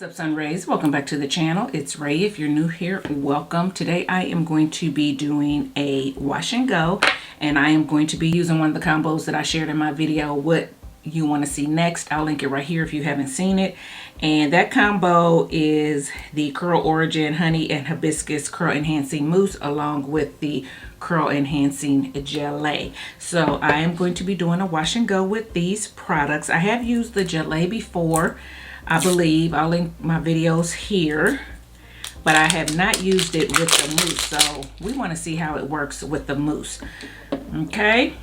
What's up, Sun Rays? Welcome back to the channel. It's Ray. If you're new here, welcome. Today I am going to be doing a wash and go, and I am going to be using one of the combos that I shared in my video, what you want to see next. I'll link it right here if you haven't seen it. And that combo is the Curl Origin Honey and Hibiscus Curl Enhancing Mousse along with the Curl Enhancing Gelee. So I am going to be doing a wash and go with these products. I have used the Gelee before, I believe. I'll link my videos here, but I have not used it with the mousse, so we want to see how it works with the mousse. Okay,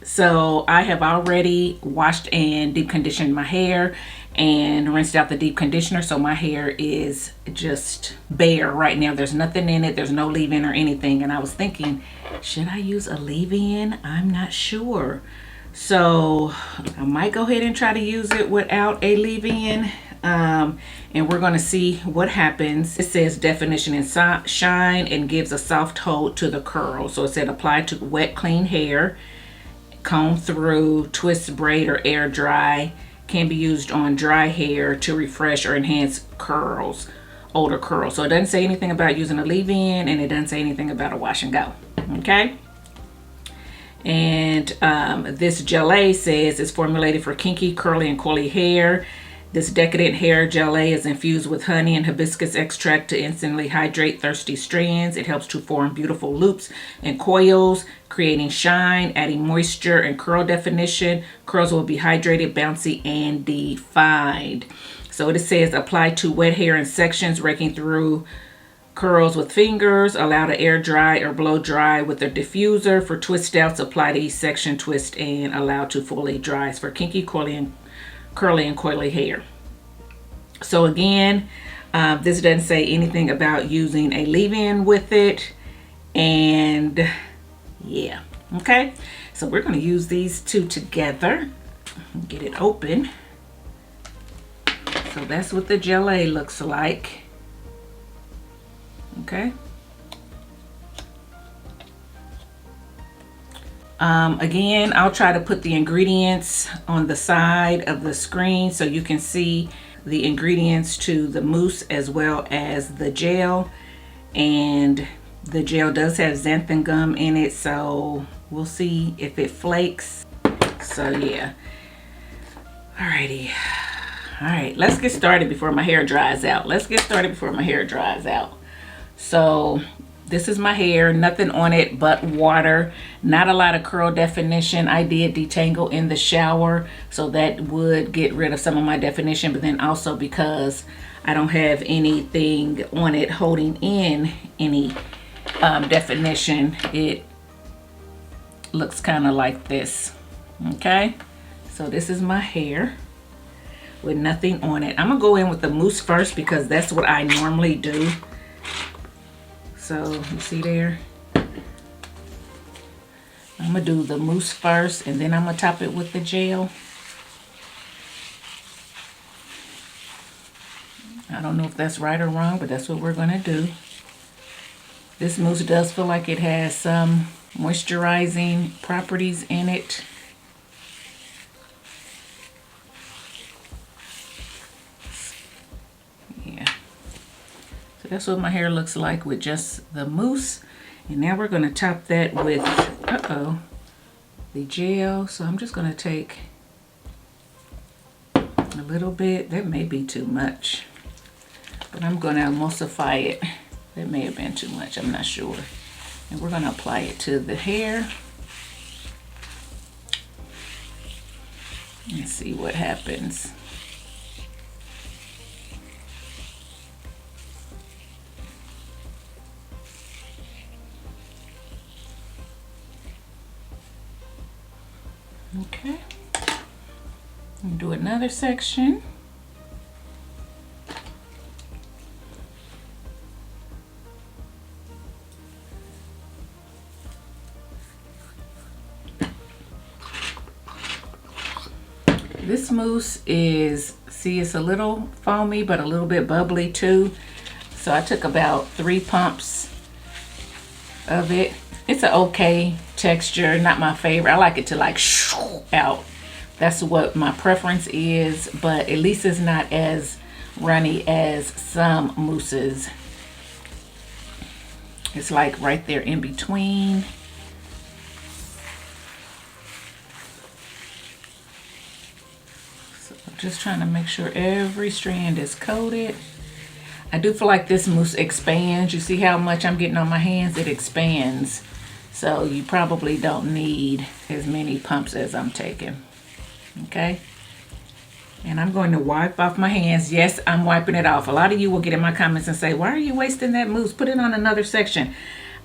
so I have already washed and deep conditioned my hair and rinsed out the deep conditioner, so my hair is just bare right now. There's nothing in it, there's no leave-in or anything, and I was thinking, should I use a leave-in? I'm not sure. So I might go ahead and try to use it without a leave-in, and we're going to see what happens. It says definition and shine and gives a soft hold to the curl. So it said apply to wet, clean hair, comb through, twist, braid, or air dry. Can be used on dry hair to refresh or enhance curls, older curls. So it doesn't say anything about using a leave-in, and it doesn't say anything about a wash and go. Okay. And this Gelee says it's formulated for kinky, curly, and coily hair. This decadent hair Gelee is infused with honey and hibiscus extract to instantly hydrate thirsty strands. It helps to form beautiful loops and coils, creating shine, adding moisture and curl definition. Curls will be hydrated, bouncy, and defined. So it says apply to wet hair in sections, raking through curls with fingers, allow to air dry or blow dry with a diffuser. For twist outs, apply to each section, twist, and allow to fully dry. For kinky, curly, and coily hair. So again, this doesn't say anything about using a leave-in with it, and yeah, okay. So we're going to use these two together. Get it open. So that's what the Gelee looks like. Okay. Again, I'll try to put the ingredients on the side of the screen so you can see the ingredients to the mousse as well as the gel. And the gel does have xanthan gum in it, so we'll see if it flakes. So yeah. Alrighty. Alright, let's get started before my hair dries out. So this is my hair, nothing on it but water, not a lot of curl definition. I did detangle in the shower, so that would get rid of some of my definition, but then also because I don't have anything on it holding in any definition, it looks kind of like this. Okay, so this is my hair with nothing on it. I'm gonna go in with the mousse first because that's what I normally do. So you see there, I'm gonna do the mousse first, and then I'm gonna top it with the gel. I don't know if that's right or wrong, but that's what we're gonna do. This mousse does feel like it has some moisturizing properties in it. That's what my hair looks like with just the mousse. And now we're going to top that with the gel. So I'm just going to take a little bit. That may be too much, but I'm going to emulsify it. That may have been too much, I'm not sure. And we're going to apply it to the hair and see what happens. Okay, and do another section. This mousse is, see, it's a little foamy but a little bit bubbly too. So I took about 3 pumps of it. It's an okay texture, not my favorite. I like it to like shoo out, That's what my preference is, but at least it's not as runny as some mousses. It's like right there in between. So just trying to make sure every strand is coated. I do feel like this mousse expands. You see how much I'm getting on my hands? It expands. So you probably don't need as many pumps as I'm taking. Okay? And I'm going to wipe off my hands. Yes, I'm wiping it off. A lot of you will get in my comments and say, why are you wasting that mousse? Put it on another section.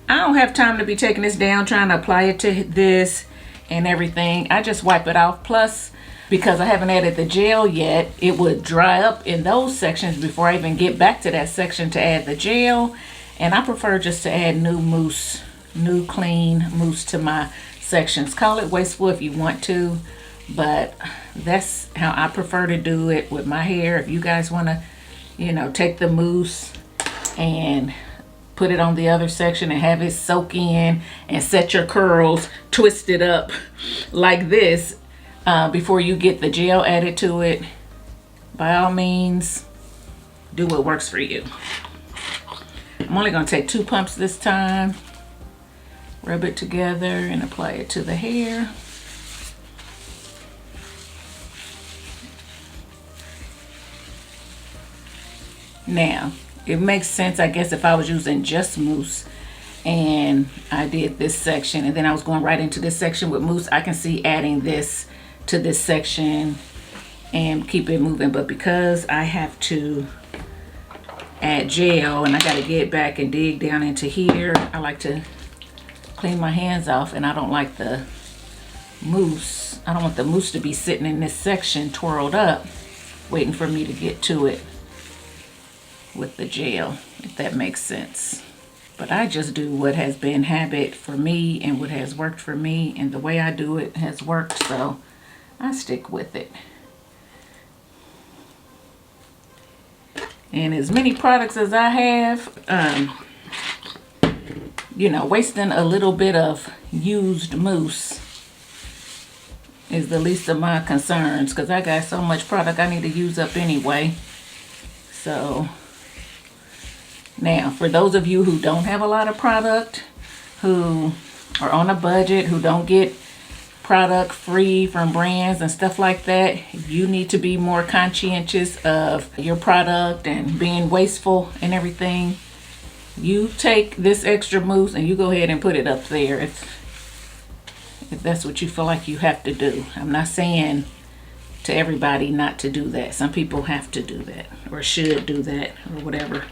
I don't have time to be taking this down, trying to apply it to this and everything. I just wipe it off. Plus, because I haven't added the gel yet, it would dry up in those sections before I even get back to that section to add the gel. And I prefer just to add new mousse, new clean mousse to my sections. Call it wasteful if you want to, but that's how I prefer to do it with my hair. If you guys want to, you know, take the mousse and put it on the other section and have it soak in and set your curls twisted up like this before you get the gel added to it, by all means, do what works for you. I'm only going to take 2 pumps this time, rub it together and apply it to the hair. Now, it makes sense, I guess, if I was using just mousse and I did this section and then I was going right into this section with mousse, I can see adding this to this section and keep it moving. But because I have to add gel and I got to get back and dig down into here, I like to clean my hands off, and I don't like the mousse. I don't want the mousse to be sitting in this section twirled up waiting for me to get to it with the gel, if that makes sense. But I just do what has been habit for me and what has worked for me, and the way I do it has worked, so I stick with it. And as many products as I have, you know, wasting a little bit of used mousse is the least of my concerns, because I got so much product I need to use up anyway. So now, for those of you who don't have a lot of product, who are on a budget, who don't get product free from brands and stuff like that, you need to be more conscientious of your product and being wasteful and everything. You take this extra mousse and you go ahead and put it up there if that's what you feel like you have to do. I'm not saying to everybody not to do that. Some people have to do that or should do that or whatever.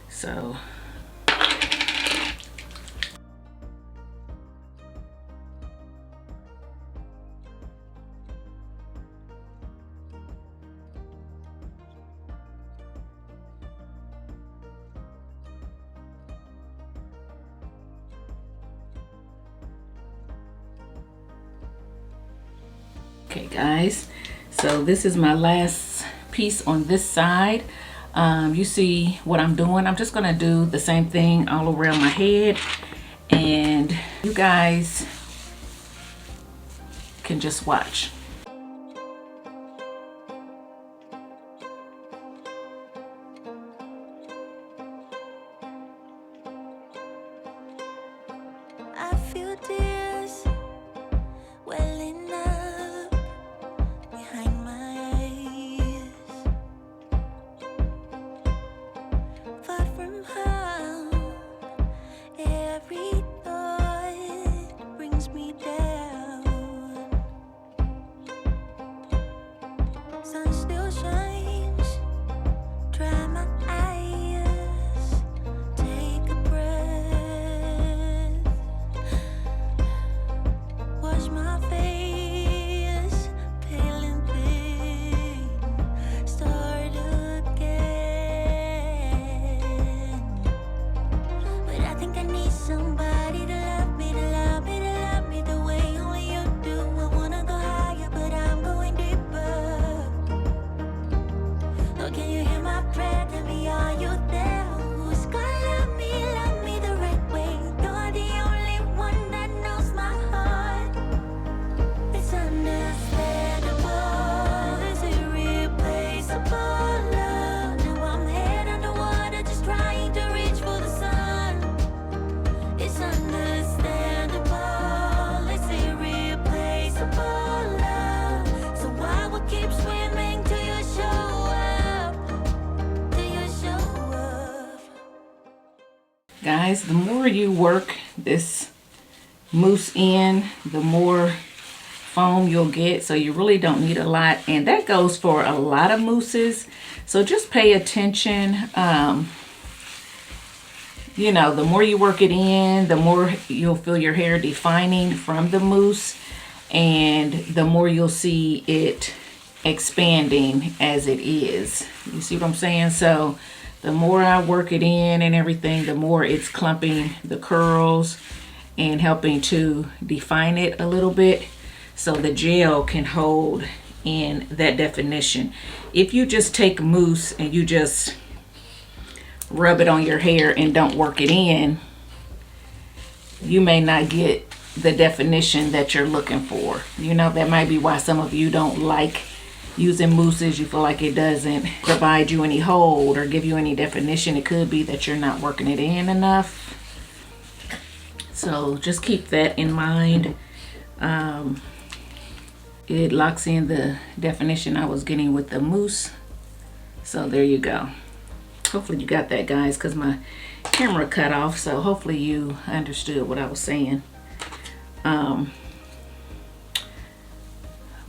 So okay guys, so this is my last piece on this side. You see what I'm doing. I'm just gonna do the same thing all around my head, and you guys can just watch. I feel tears welling up behind my eyes. Far from home, every thought brings me down. Sun still shines, dry my eyes, take a breath, wash my face, pale and thin, start again. But I think I need somebody to love me, to love me, to love me the way only you do. I wanna go higher, but I'm going deeper. Oh, can you hear my prayer? Tell me, are you there? Who's gonna love me the right way? You're the only one that knows my heart. guys, the more you work this mousse in, the more foam you'll get. So you really don't need a lot. And that goes for a lot of mousses. So just pay attention. You know, the more you work it in, the more you'll feel your hair defining from the mousse. And the more you'll see it expanding as it is. You see what I'm saying? So the more I work it in and everything, the more it's clumping the curls and helping to define it a little bit so the gel can hold in that definition. If you just take mousse and you just rub it on your hair and don't work it in, you may not get the definition that you're looking for. You know, that might be why some of you don't like using mousses. You feel like it doesn't provide you any hold or give you any definition. It could be that you're not working it in enough. So just keep that in mind. It locks in the definition I was getting with the mousse. So there you go. Hopefully you got that, guys, because my camera cut off. So hopefully you understood what I was saying.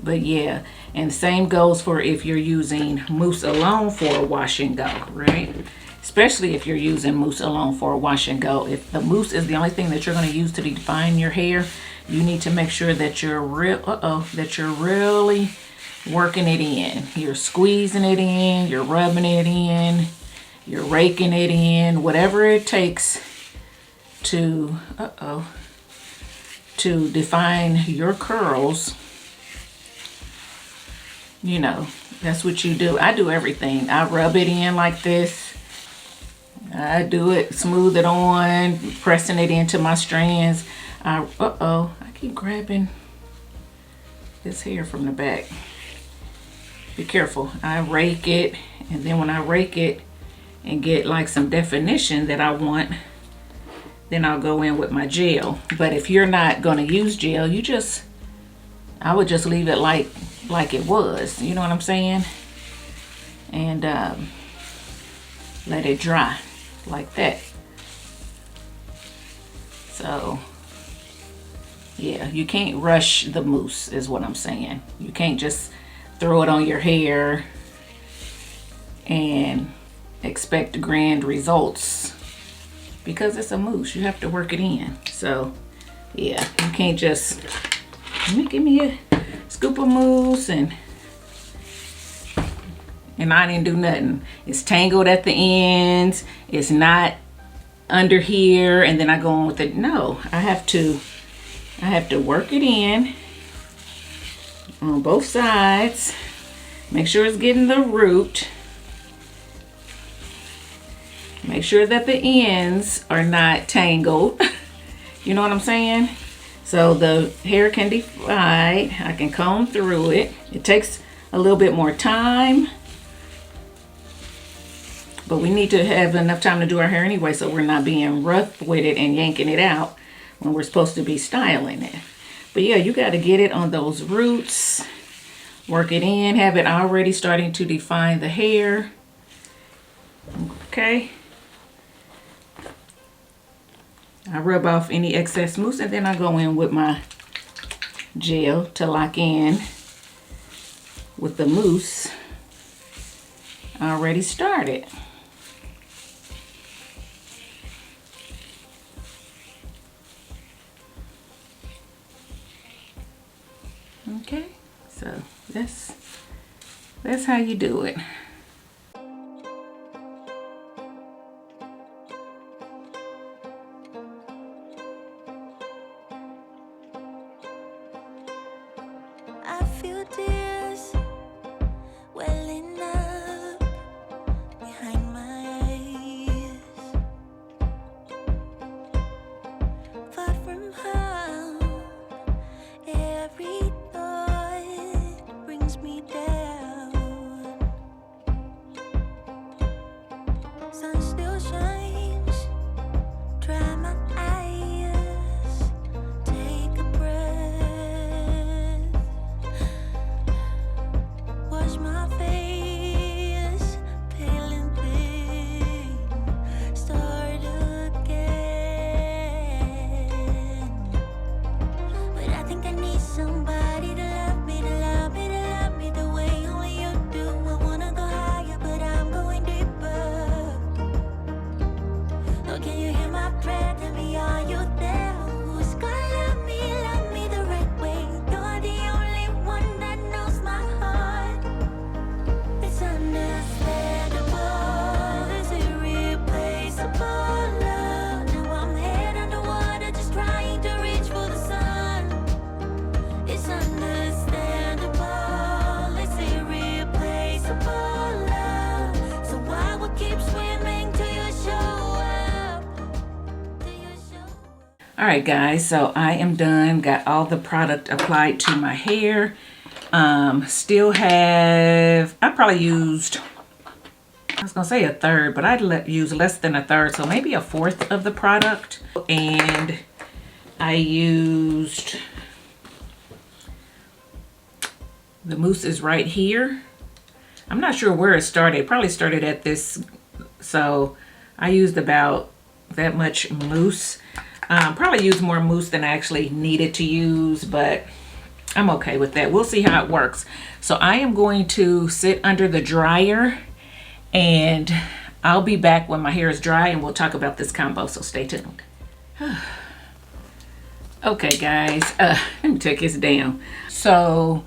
But yeah, and the same goes for if you're using mousse alone for a wash and go, right? Especially if you're using mousse alone for a wash and go. If the mousse is the only thing that you're going to use to define your hair, you need to make sure that you're really working it in. You're squeezing it in, you're rubbing it in, you're raking it in, whatever it takes to to define your curls. You know, that's what you do. I do everything. I rub it in like this. I do it, smooth it on, pressing it into my strands. I keep grabbing this hair from the back. Be careful. I rake it, and then when I rake it and get like some definition that I want, then I'll go in with my gel. But if you're not going to use gel, I would just leave it like it was, you know what I'm saying? And let it dry like that. So yeah, you can't rush the mousse is what I'm saying. You can't just throw it on your hair and expect grand results because it's a mousse. You have to work it in. So yeah, you can't just give me a scoop of mousse and I didn't do nothing. It's tangled at the ends. It's not under here, and then I go on with it. No, I have to work it in on both sides. Make sure it's getting the root. Make sure that the ends are not tangled. You know what I'm saying? So the hair can divide. I can comb through it. It takes a little bit more time, but we need to have enough time to do our hair anyway, so we're not being rough with it and yanking it out when we're supposed to be styling it. But yeah, you got to get it on those roots, work it in, have it already starting to define the hair. Okay. I rub off any excess mousse, and then I go in with my gel to lock in with the mousse already started. Okay, so that's how you do it. I feel tears welling up behind my eyes. Far from home, every thought brings me down. Sun still shines, dry my eyes, take a breath. All right, guys, so I am done. Got all the product applied to my hair. Still have, I probably used, I was gonna say a third, but I'd use less than a third, so maybe a fourth of the product. And I used, the mousse is right here. I'm not sure where it started. It probably started at this, so I used about that much mousse. Probably used more mousse than I actually needed to use, but I'm okay with that. We'll see how it works. So I am going to sit under the dryer, and I'll be back when my hair is dry and we'll talk about this combo, so stay tuned. Okay, guys, let me take this down. So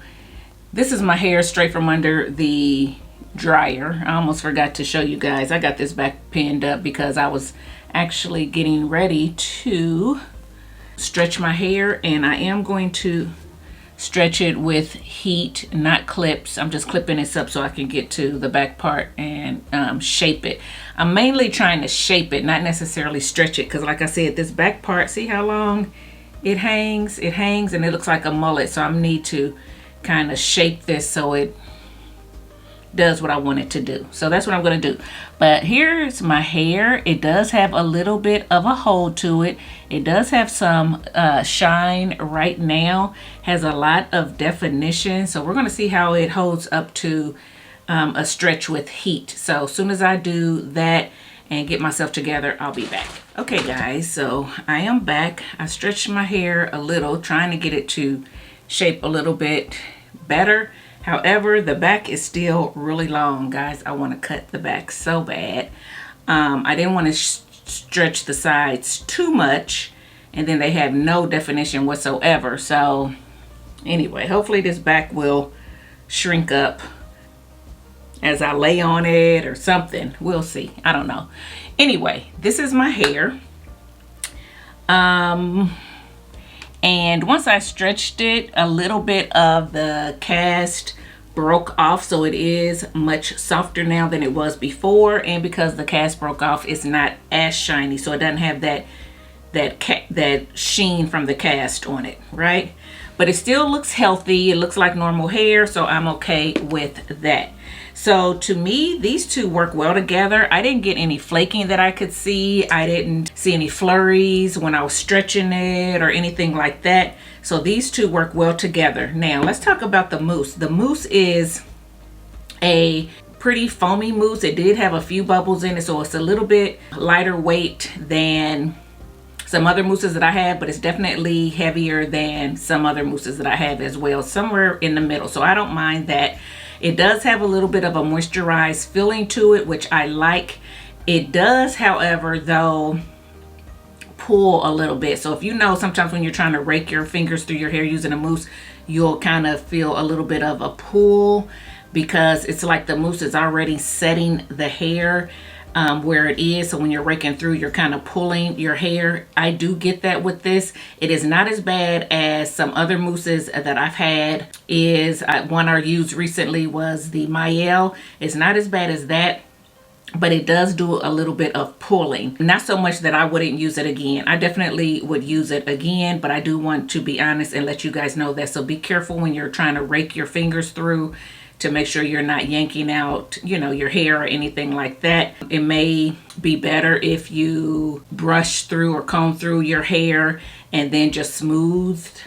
this is my hair straight from under the dryer. I almost forgot to show you guys. I got this back pinned up because I was actually getting ready to stretch my hair, and I am going to stretch it with heat, not clips. I'm just clipping this up so I can get to the back part and shape it. I'm mainly trying to shape it, not necessarily stretch it, because like I said, this back part, see how long it hangs? It hangs and it looks like a mullet, so I need to kind of shape this so it does what I want it to do. So that's what I'm going to do. But here's my hair. It does have a little bit of a hold to it. It does have some shine right now. Has a lot of definition. So we're going to see how it holds up to a stretch with heat. So as soon as I do that and get myself together, I'll be back. Okay, guys, so I am back. I stretched my hair a little, trying to get it to shape a little bit better. However, the back is still really long, guys. I want to cut the back so bad. I didn't want to stretch the sides too much, and then they have no definition whatsoever. So anyway, hopefully this back will shrink up as I lay on it or something. We'll see. I don't know. Anyway, this is my hair. And once I stretched it, a little bit of the cast broke off, so it is much softer now than it was before. And because the cast broke off, it's not as shiny, so it doesn't have that sheen from the cast on it, right? But it still looks healthy. It looks like normal hair, so I'm okay with that. So to me, these two work well together. I didn't get any flaking that I could see. I didn't see any flurries when I was stretching it or anything like that. So these two work well together. Now let's talk about the mousse. The mousse is a pretty foamy mousse. It did have a few bubbles in it, so it's a little bit lighter weight than some other mousses that I have, but it's definitely heavier than some other mousses that I have as well, somewhere in the middle. So I don't mind that. It does have a little bit of a moisturized feeling to it, which I like. It does, however, though, pull a little bit. So if you know, sometimes when you're trying to rake your fingers through your hair using a mousse, you'll kind of feel a little bit of a pull, because it's like the mousse is already setting the hair where it is. So when you're raking through, you're kind of pulling your hair. I do get that with this. It is not as bad as some other mousses that I've had. One I used recently was the Mael. It's not as bad as that, but it does do a little bit of pulling. Not so much that I wouldn't use it again. I definitely would use it again, but I do want to be honest and let you guys know that. So be careful when you're trying to rake your fingers through, to make sure you're not yanking out, you know, your hair or anything like that. It may be better if you brush through or comb through your hair and then just smoothed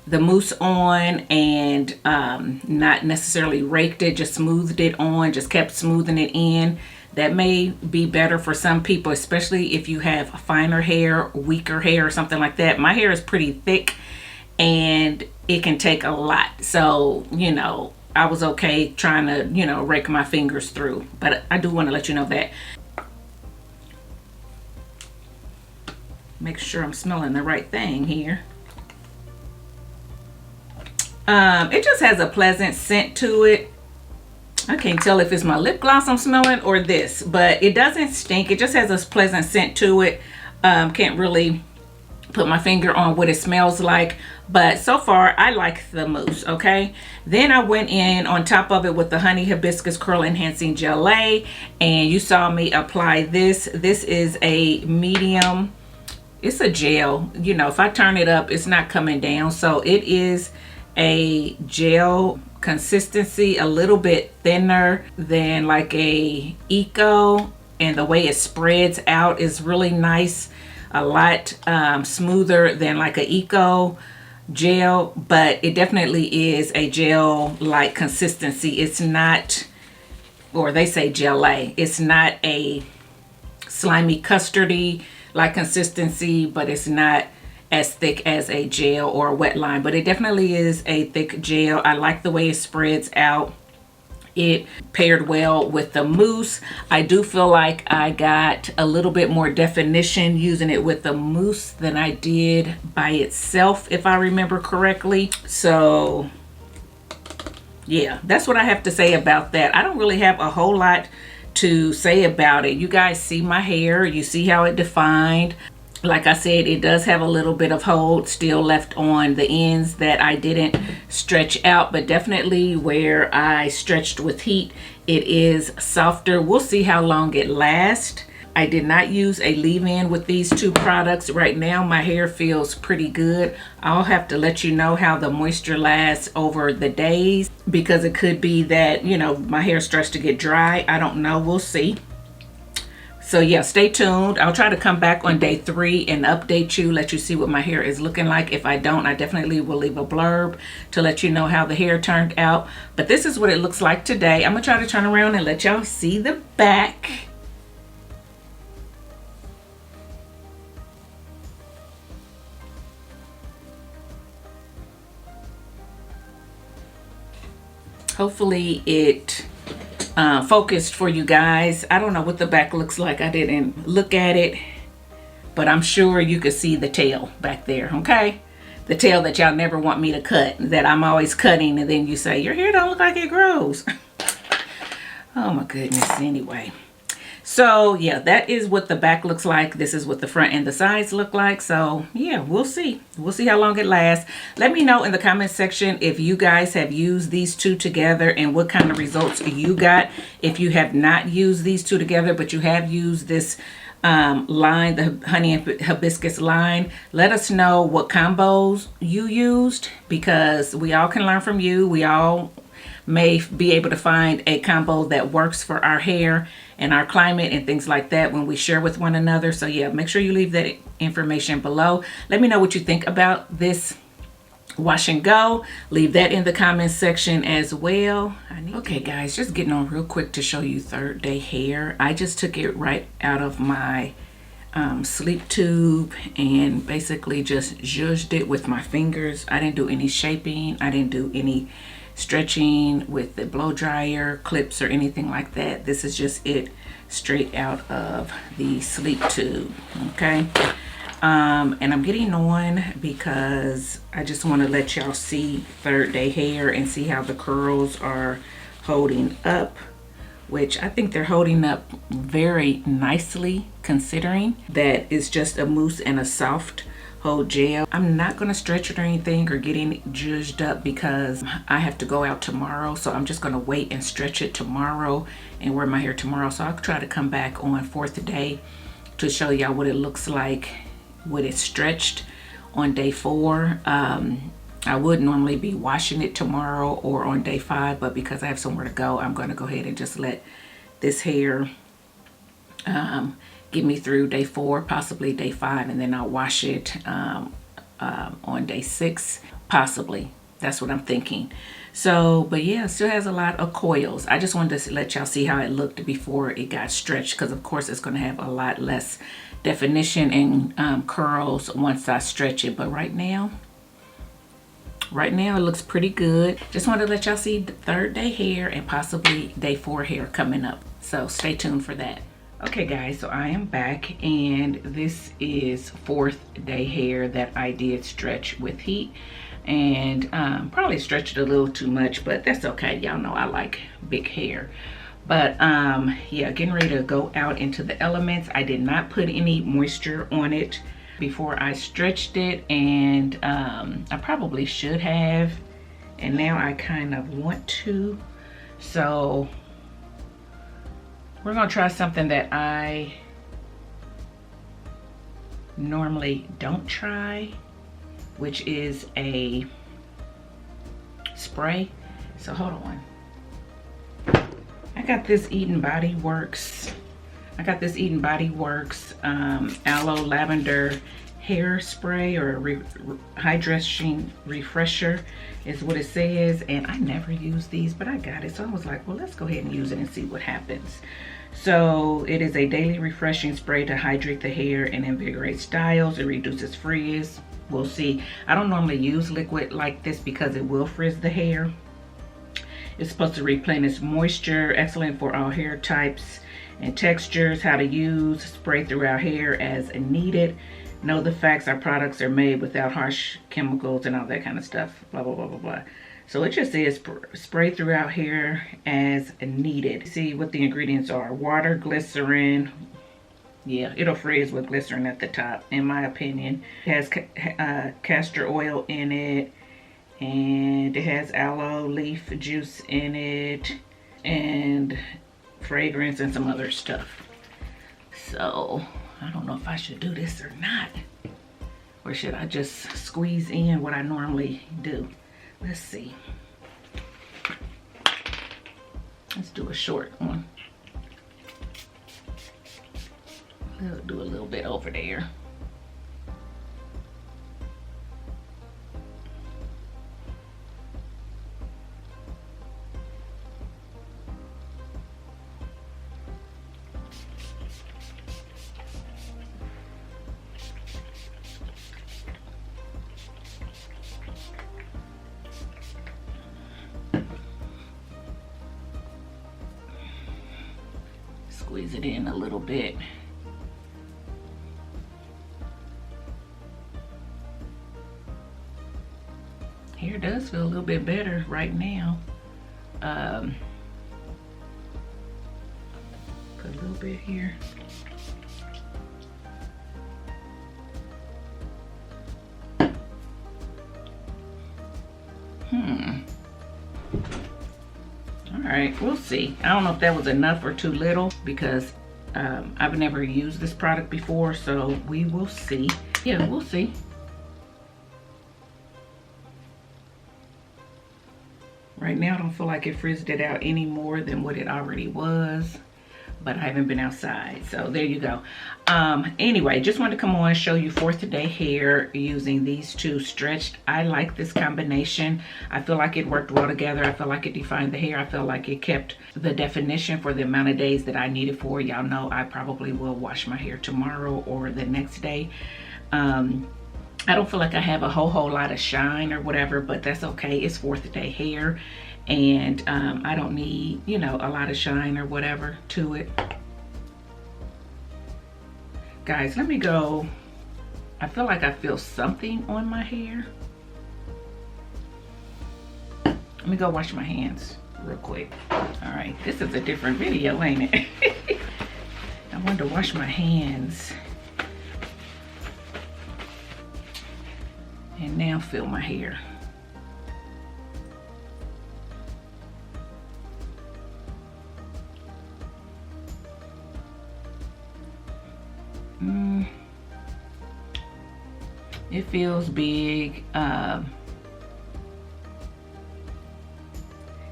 the mousse on, and not necessarily raked it, just smoothed it on, just kept smoothing it in. That may be better for some people, especially if you have finer hair, weaker hair, or something like that. My hair is pretty thick and it can take a lot. So, you know, I was okay trying to, you know, rake my fingers through, but I do want to let you know that. Make sure I'm smelling the right thing here. It just has a pleasant scent to it. I can't tell if it's my lip gloss I'm smelling or this, but it doesn't stink. It just has a pleasant scent to it. Can't really put my finger on what it smells like, but so far I like the mousse. Okay, then I went in on top of it with the Honey Hibiscus Curl Enhancing Gelee, and you saw me apply this. This is a medium. it's a gel. You know, if I turn it up, it's not coming down. So it is a gel consistency, a little bit thinner than like a Eco, and the way it spreads out is really nice, a lot smoother than like a Eco gel, but it definitely is a gel like consistency. It's not, or they say gelée, it's not a slimy custardy like consistency, but it's not as thick as a gel or a wet line, but it definitely is a thick gel. I like the way it spreads out. It paired well with the mousse. I do feel like I got a little bit more definition using it with the mousse than I did by itself, if I remember correctly. So yeah, that's what I have to say about that. I don't really have a whole lot to say about it. You guys see my hair, you see how it defined. Like I said, it does have a little bit of hold still left on the ends that I didn't stretch out, but definitely where I stretched with heat, it is softer. We'll see how long it lasts. I did not use a leave-in with these two products. Right now, my hair feels pretty good. I'll have to let you know how the moisture lasts over the days, because it could be that, you know, my hair starts to get dry. I don't know. We'll see. So yeah, stay tuned. I'll try to come back on day 3 and update you, let you see what my hair is looking like. If I don't, I definitely will leave a blurb to let you know how the hair turned out. But this is what it looks like today. I'm gonna try to turn around and let y'all see the back. Hopefully it focused for you guys. I don't know what the back looks like. I didn't look at it, but I'm sure you could see the tail back there, okay? The tail that y'all never want me to cut, that I'm always cutting, and then you say, your hair don't look like it grows. Oh my goodness, anyway. So yeah, that is what the back looks like. This is what the front and the sides look like. So yeah, we'll see. We'll see how long it lasts. Let me know in the comment section if you guys have used these two together and what kind of results you got. If you have not used these two together, but you have used this line, the honey and hibiscus line, let us know what combos you used, because we all can learn from you. We all may be able to find a combo that works for our hair and our climate and things like that when we share with one another. So yeah, make sure you leave that information below. Let me know what you think about this wash and go. Leave that in the comments section as well. Okay guys, just getting on real quick to show you third day hair. I just took it right out of my sleep tube and basically just zhuzhed it with my fingers. I didn't do any shaping. I didn't do any stretching with the blow dryer clips or anything like that. This is just it straight out of the sleep tube. Okay, and I'm getting on because I just want to let y'all see third day hair and see how the curls are holding up, which I think they're holding up very nicely, considering that it's just a mousse and a soft hold gel. I'm not going to stretch it or anything or getting zhuzhed up because I have to go out tomorrow. So I'm just going to wait and stretch it tomorrow and wear my hair tomorrow. So I'll try to come back on 4th day to show y'all what it looks like with it stretched on day 4. I would normally be washing it tomorrow or on day 5, but because I have somewhere to go, I'm going to go ahead and just let this hair get me through day 4, possibly day 5, and then I'll wash it on day 6, possibly. That's what I'm thinking. So, but yeah, it still has a lot of coils. I just wanted to let y'all see how it looked before it got stretched, because of course it's going to have a lot less definition and curls once I stretch it. But right now it looks pretty good. Just wanted to let y'all see the third day hair and possibly day 4 hair coming up. So stay tuned for that. Okay guys, so I am back and this is 4th day hair that I did stretch with heat, and probably stretched it a little too much, but that's okay. Y'all know I like big hair. But yeah, getting ready to go out into the elements. I did not put any moisture on it before I stretched it, and I probably should have, and now I kind of want to. So we're gonna try something that I normally don't try, which is a spray. So hold on. I got this Eden Body Works. Aloe Lavender Hair Spray, or hydration refresher is what it says. And I never use these, but I got it. So I was like, well, let's go ahead and use it and see what happens. So it is a daily refreshing spray to hydrate the hair and invigorate styles. It reduces frizz. We'll see. I don't normally use liquid like this because it will frizz the hair. It's supposed to replenish moisture, excellent for all hair types and textures. How to use: spray throughout hair as needed. Know the facts: our products are made without harsh chemicals and all that kind of stuff. Blah, blah, blah, blah, blah. So it just says spray throughout hair as needed. See what the ingredients are: water, glycerin. Yeah, it'll frizz with glycerin at the top, in my opinion. It has castor oil in it, and it has aloe leaf juice in it, and fragrance and some other stuff. So I don't know if I should do this or not, or should I just squeeze in what I normally do. Let's see. Let's do a short one. We'll do a little bit over there. Squeeze it in a little bit. Hair does feel a little bit better right now. Put a little bit here. All right, we'll see. I don't know if that was enough or too little, because I've never used this product before, so we will see. Yeah, we'll see. Right now, I don't feel like it frizzed it out any more than what it already was, but I haven't been outside, so there you go. Anyway, just wanted to come on and show you 4th day hair using these two stretched. I like this combination. I feel like it worked well together. I feel like it defined the hair. I feel like it kept the definition for the amount of days that I needed for. Y'all know I probably will wash my hair tomorrow or the next day. I don't feel like I have a whole lot of shine or whatever, but that's okay. It's 4th day hair, and I don't need, you know, a lot of shine or whatever to it. Guys, let me go. I feel like I feel something on my hair. Let me go wash my hands real quick. All right, this is a different video, ain't it? I wanted to wash my hands. And now feel my hair. It feels big.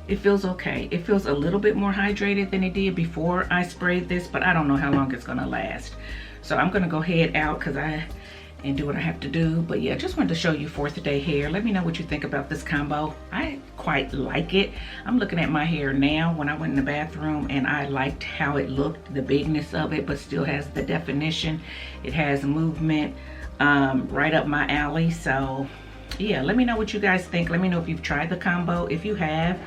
It feels okay. It feels a little bit more hydrated than it did before I sprayed this, but I don't know how long it's gonna last. So I'm gonna go head out and do what I have to do. But yeah, just wanted to show you 4th day hair. Let me know what you think about this combo. I quite like it. I'm looking at my hair now when I went in the bathroom, and I liked how it looked, the bigness of it, but still has the definition. It has movement, right up my alley. So yeah, let me know what you guys think. Let me know if you've tried the combo. If you have,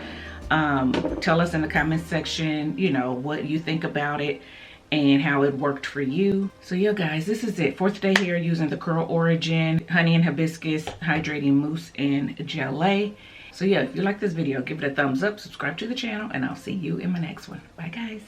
tell us in the comments section, you know, what you think about it and how it worked for you. So yeah, guys, this is it. 4th day hair using the Curl Origin Honey and Hibiscus Hydrating Mousse and Gelee. So yeah, if you like this video, give it a thumbs up, subscribe to the channel, and I'll see you in my next one. Bye, guys.